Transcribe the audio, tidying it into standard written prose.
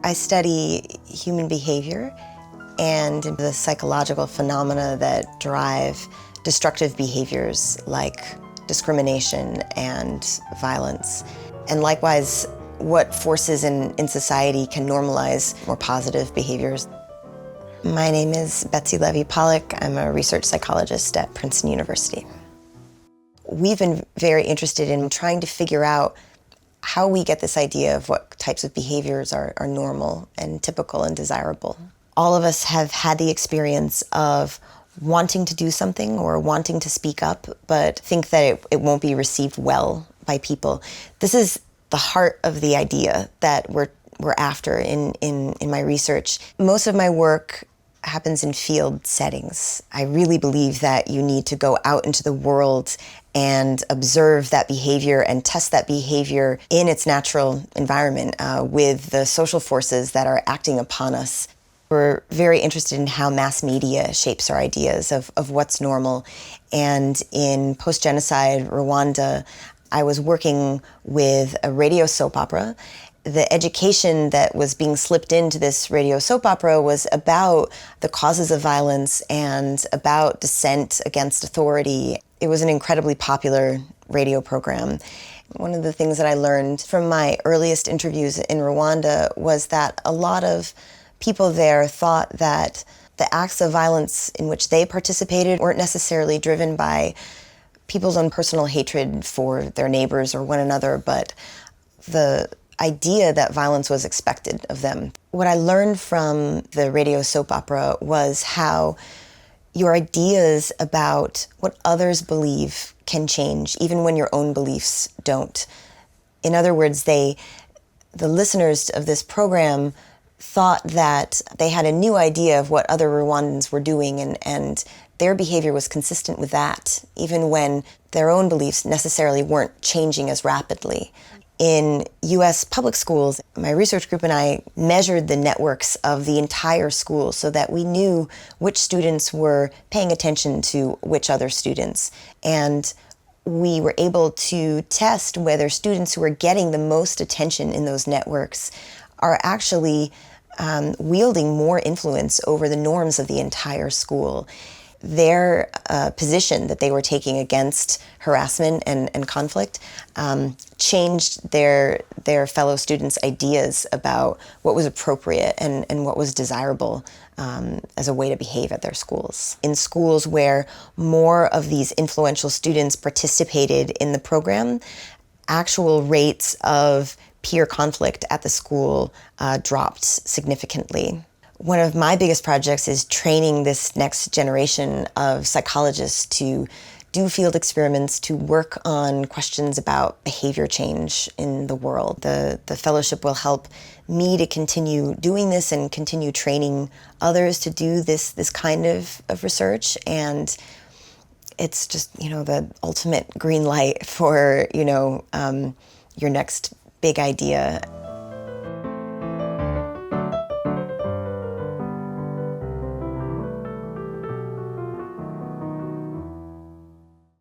I study human behavior and the psychological phenomena that drive destructive behaviors like discrimination and violence. And likewise, what forces in society can normalize more positive behaviors. My name is Betsy Levy-Pollock. I'm a research psychologist at Princeton University. We've been very interested in trying to figure out how we get this idea of what types of behaviors are normal and typical and desirable. All of us have had the experience of wanting to do something or wanting to speak up, but think that it won't be received well by people. This is the heart of the idea that we're after in my research. Most of my work happens in field settings. I really believe that you need to go out into the world and observe that behavior and test that behavior in its natural environment with the social forces that are acting upon us. We're very interested in how mass media shapes our ideas of what's normal. And in post-genocide Rwanda, I was working with a radio soap opera. The education that was being slipped into this radio soap opera was about the causes of violence and about dissent against authority. It was an incredibly popular radio program. One of the things that I learned from my earliest interviews in Rwanda was that a lot of people there thought that the acts of violence in which they participated weren't necessarily driven by people's own personal hatred for their neighbors or one another, but the idea that violence was expected of them. What I learned from the radio soap opera was how your ideas about what others believe can change, even when your own beliefs don't. In other words, the listeners of this program thought that they had a new idea of what other Rwandans were doing, and their behavior was consistent with that, even when their own beliefs necessarily weren't changing as rapidly. In U.S. public schools, my research group and I measured the networks of the entire school so that we knew which students were paying attention to which other students. And we were able to test whether students who were getting the most attention in those networks are actually wielding more influence over the norms of the entire school. Their position that they were taking against harassment and conflict changed their fellow students' ideas about what was appropriate and what was desirable as a way to behave at their schools. In schools where more of these influential students participated in the program, actual rates of peer conflict at the school dropped significantly. One of my biggest projects is training this next generation of psychologists to do field experiments, to work on questions about behavior change in the world. The fellowship will help me to continue doing this and continue training others to do this kind of research. And it's just, the ultimate green light for, your next big idea.